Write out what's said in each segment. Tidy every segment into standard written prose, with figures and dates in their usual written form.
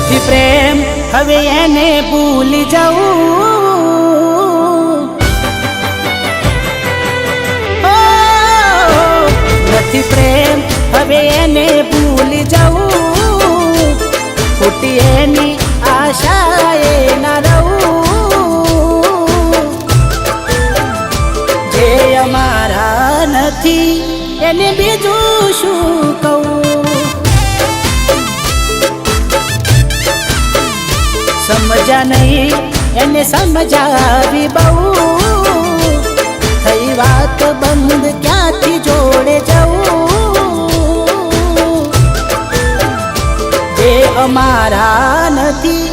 નથી પ્રેમ હવે એને ભૂલી જાઉં, નથી પ્રેમ હવે એને ભૂલી જાઉં, ખોટી એની આશાએ ના રહું, જે અમારા નથી એને બીજું શું કહું. સમજ્યા નહીં એને સમજાવી બહુ, થઈ વાત બંધ ક્યાંથી જોડે જવું, જે અમારા નથી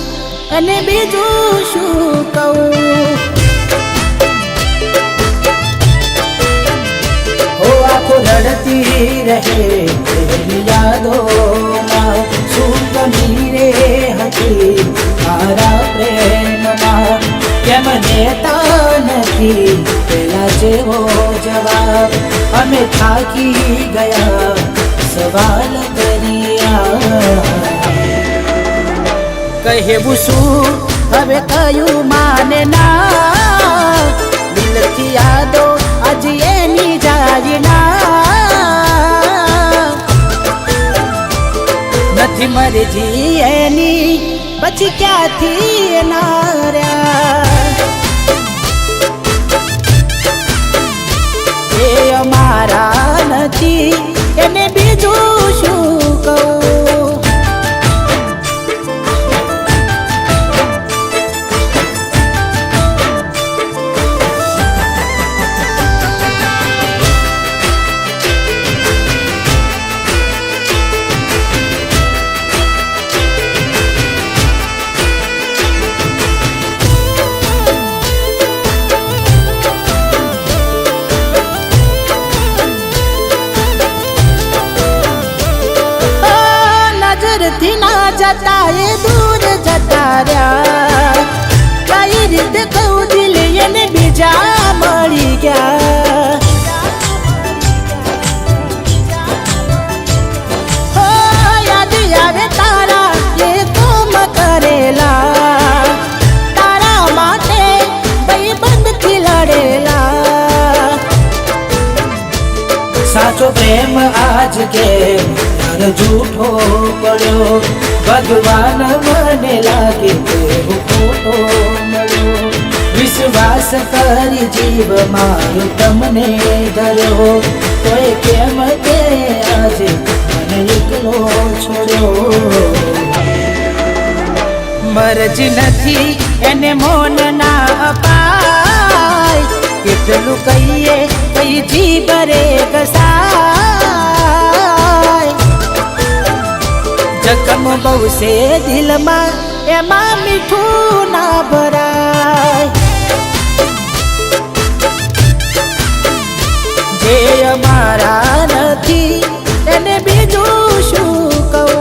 અને બીજું શું કહું. હો આંખો લડતી રહે યાદોમાં, શું કમી રે હતી મારા પ્રેમમાં, કેમ દેતા નથી પેલા જેવો જવાબ, અમે થાકી ગયા સવાલ કર્યા. કહેવું શું હવે કયું માને ના, દિલથી યાદો આજ એની જાય ના, નથી મરજી એની પછી ક્યાંથી નાર્યા, એ અમારા નથી એને બીજું શું કહું. થી ના જતા એ દૂર જતા રહ્યા, કઈ રીતે કહું દિલ એને બીજા મળી ગયા. હો યાદ આવે તારા એ કામ કરેલા, તારા માટે ભાઈબંધથી લડેલા, સાચો પ્રેમ આજ કે જૂઠો પડ્યો, ભગવાન મને લાગે તેવો ખોટો મળ્યો, વિશ્વાસ કરી જીવ મારો તમને ધર્યો, તોય કેમ તે આજે મને એકલો છોડ્યો. મરજી નથી એને મોન ના અપાય, કેટલું કહીએ કઈ જીભ રે ઘસાય, જખમ બહુ છે દિલમાં એમાં મીઠું ના ભરાય, જે અમારા નથી એને બીજું શું કહું.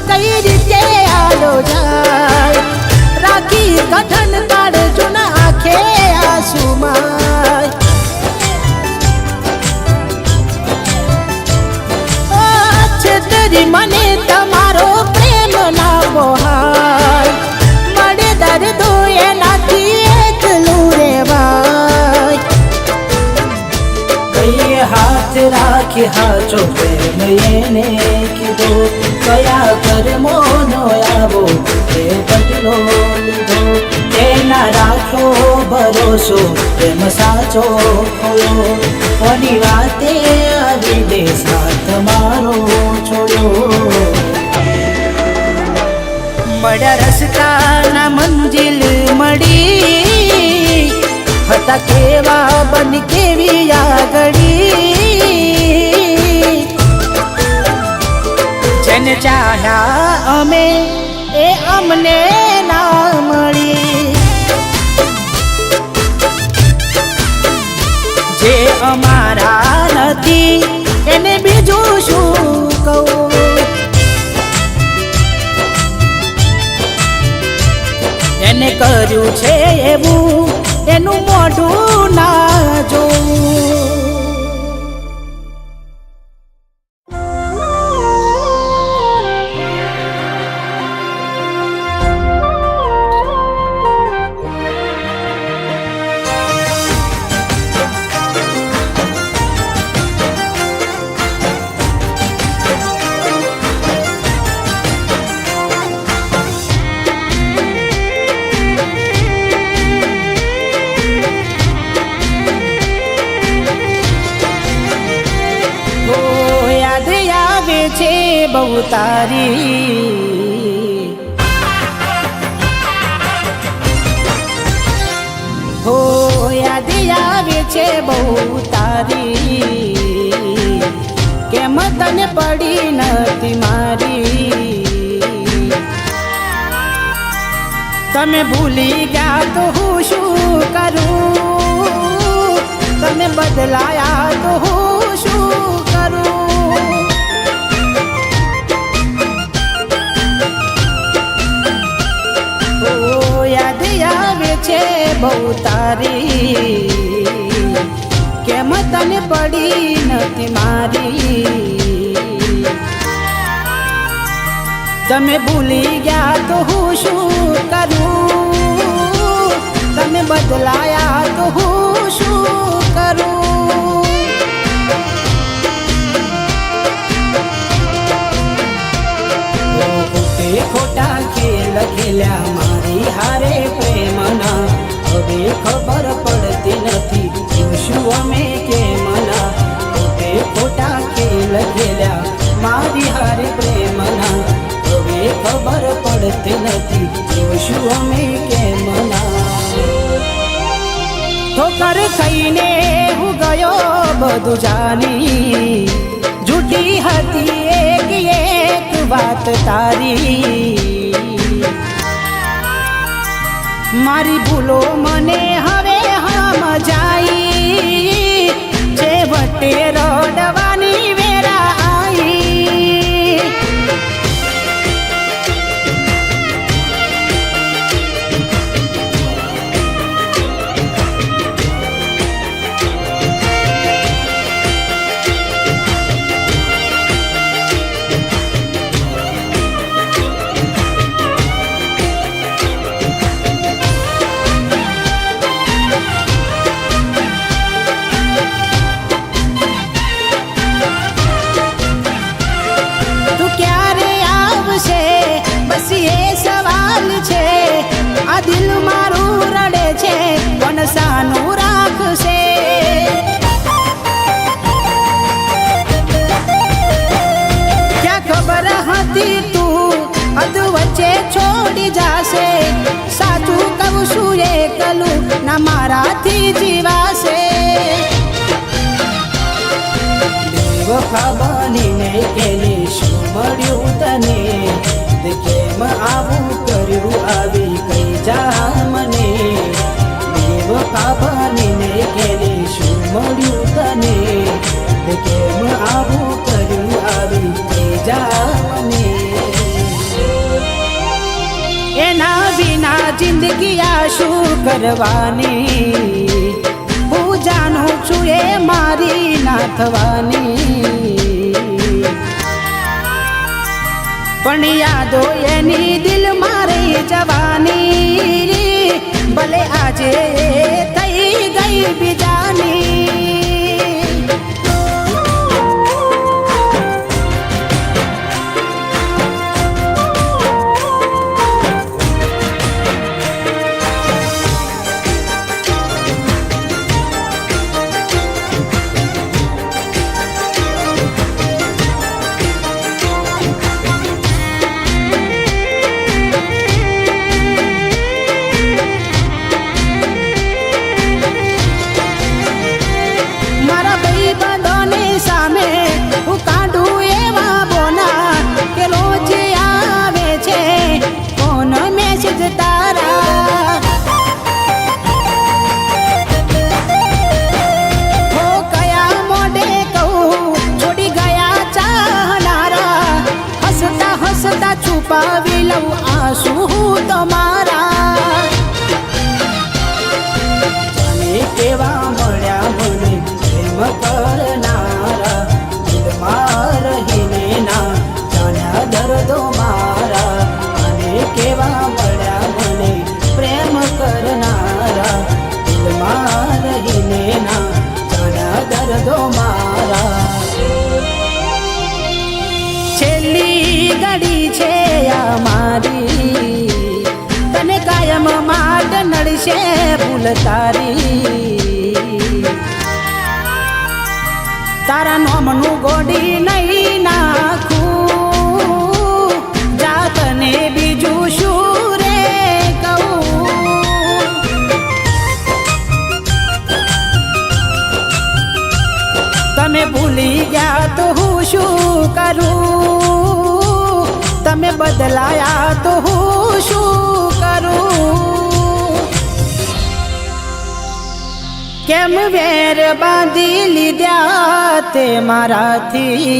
કઈ રીતે આલો જાય, રાખી કઠણ કાઢજો ના આંખે આંસુમાં, છેતરી મને તમારો પ્રેમ ના પોહાય, મળે દર્દો એનાથી એકલું રેવાય, કઈ હાથ રાખી હાચો પ્રેમ એને કીધો, કયા કર્મોનો આવો એ બદલો લીધો, એના રાખો ભરોસો પ્રેમ સાચો ખોયો, કોની વાતે આવી દે સાથ મારો છોડ્યો. મળ્યા રસ્તાના મંજિલ મળી, હતા કેવા બન કેવી આગળી, જેને ચાહ્યા અમે એ અમને ના મળી, જે અમારા નથી એને બીજું શું કહું. એને કર્યું છે એવું એનું મોઢું ના જોવું. બહુ તારી હો યાદ આવે છે બહુ તારી, કેમ તને પડી નથી મારી. તમે ભૂલી ગયા તો હું શું કરું, તમે બદલાયા તો હું શું કરું. યાદ આવે છે બહુ તારી, કેમ તને પડી નથી મારી. તમે ભૂલી ગયા તો હું શું કરું, તમે બદલાયા તો હું શું કરું. ખોટા ખેલ ખેલ્યા મારી હારે પ્રેમના, હવે ખબર પડતી નથી શું અમે કેમના. ખોટા ખેલ ખેલ્યા મારી હારે પ્રેમના, હવે ખબર પડતી નથી શું અમે કેમના. ઠોકર ખાઈને હું ગયો બધું જાની, જૂઠી હતી એક વાત તારી. મારી ભૂલો મને હવે સમજાઈ, છેવટે રડવાની વેરા આવી. દિલ મારું રડે છે પણ સાનું રાખશે. ક્યાં ખબર હતી તું અધ વચ્ચે છોડી જાશે. સાચું કહું છું એકલું ના મારાથી જીવાશે. બેવફા બનીને કેને શું મળ્યું તને, કેમ આવું કર્યું આવી કઈ જા મને. બેવફા બનીને કેને શું મળ્યું તને, કેમ આવું કર્યું આવી કઈ જા મને. એના વિના જિંદગી આ શું કરવાની, હું જાણું છું એ મારી ના થવાની. પણ યાદો એની દિલ મારી જવાની, ભલે આજે થઈ ગઈ બીજાની. લઉં આંસુ તમારા. જાને કેવા મળ્યા મને પ્રેમ કરનારા, દિલમાં રહીને ના જાણ્યા દર્દો મારા. અને કેવા મળ્યા મને પ્રેમ કરનારા, દિલમાં રહીને ના જાણ્યા દર્દો મારા. છેલ્લી ઘડી છે આ મારી, તને કાયમ માટે નડશે ભૂલ તારી. તારા નોમનું ગોડી નહીં નાખું, જા તને બીજું શું રે કહું. તમે ભૂલી ગયા તો હું શું કરું, તમે બદલાયા તો હું શું કરું. કેમ વેર બાંધી લીધા તે મારાથી,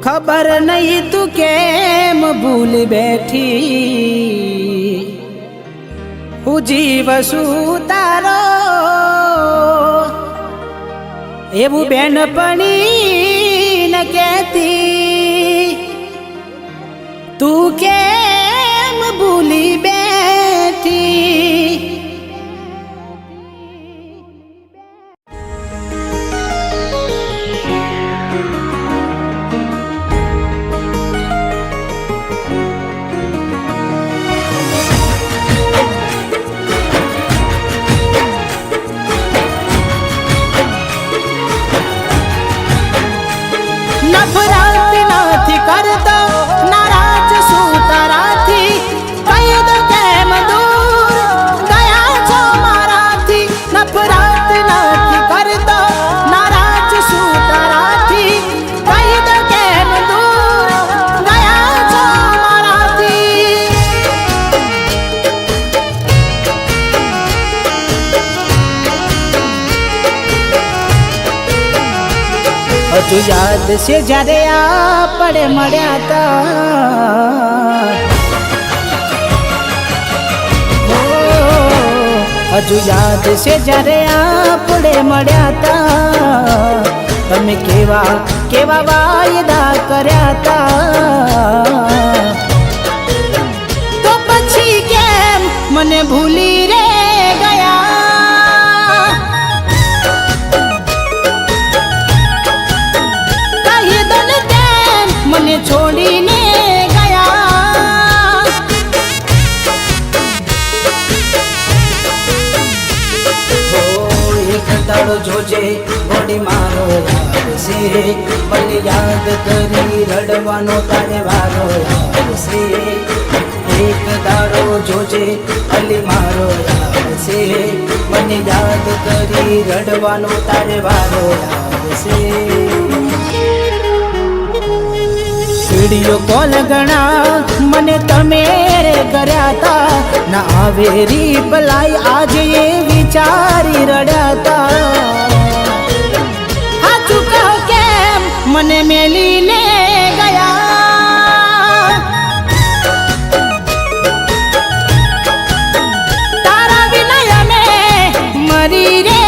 ખબર નહીં તું કેમ ભૂલ બેઠી. હું જીવ શું તારો એવું બેનપણી ન કહેતી, તું કેમ ભૂલી બેઠી. નફરત નથી કરતો નારાજ શું તારાથી, કહી દો કેમ દૂર ગયા છો મારાથી. નફરત નથી કરતો નારાજ શું તારાથી, કહી દો કેમ દૂર ગયા છો મારાથી. હજુ યાદ છે જ્યારે આપણે મળ્યા તા, હજુ યાદ છે જ્યારે આપણે મળ્યા તા. તમે કેવા કેવા વાયદા કર્યા તા, તો પછી કેમ મને ભૂલી રે ગયા. મને છોડીને ગયા. એક દાડો જોજે બોડી મારો આવશે, મને યાદ કરી રડવાનો તારે વારો આવશે. એક દાડો જોજે અલી મારો આવશે, મને યાદ કરી રડવાનો તારે વારો આવશે. વિડિયો કોલ ઘણા મને તમે કર્યા તા, ના આવે રિપ્લાય આજે એ વિચારી રડ્યા તા. હાચું કહો કેમ મને મેલીને ગયા. તારા વિના અમે મરી રે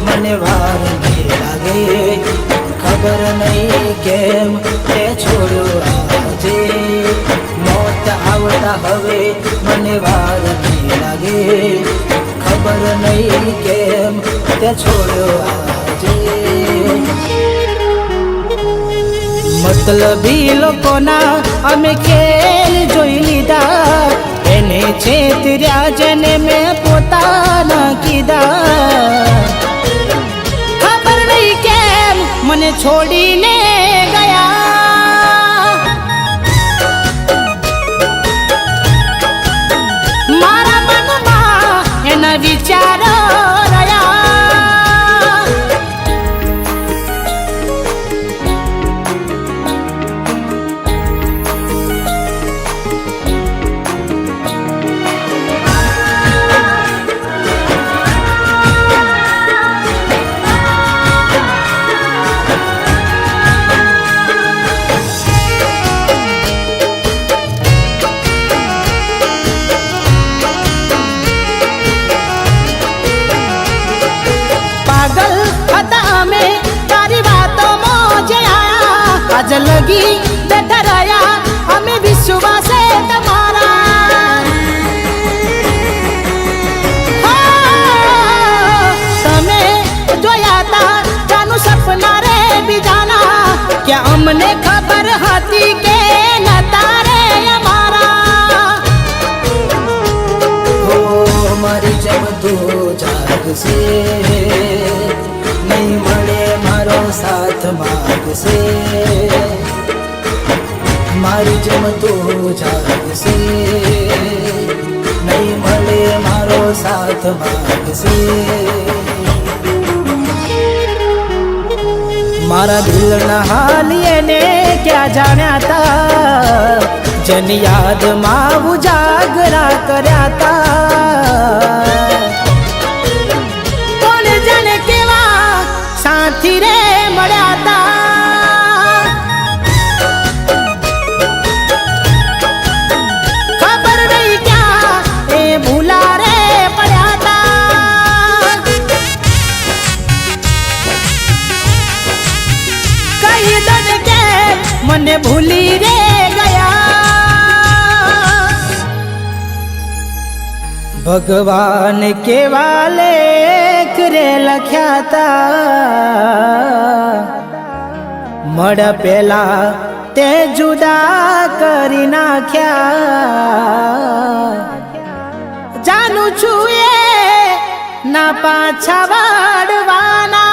મને વાર લાગે, ખબર નહીં કેમ તે છોડ્યો આજે. મારા હવે મને વાર નહીં લાગે ખબર નહીં કેમ તે છોડ્યો આજે મતલબી લોકોના અમે ખેલ જોઈ લીધા એને છેતર્યા જેને મેં પોતાના કીધા ખબર નહીં કેમ મને છોડીને ગયા મારા મનમાં એના વિચારો રહ્યા आज लगी डराया हमें विश्वास है तुम्हारा तमे जोया था जानू सपना रे बिजाना क्या हमने खबर હતી કે નતા રે અમારા હો મારી જેમ તું જાગશે નહીં મળે મારો સાથ માગશે મારી જેમ તું જાગશે નહીં મળે મારો સાથ માગશે મારા દિલના હાલ એને ક્યાં જાણ્યા તા જેની યાદમાં ઉજાગરા કર્યા તા કોણ જાણે કેવા સાથી રે મળ્યા તા મને ભૂલી રે ગયા ભગવાન કેવા લેખ રે લખ્યા તા મળ પેલા તે જુદા કરી નાખ્યા જાણું છું એ ના પાછા વાળવાના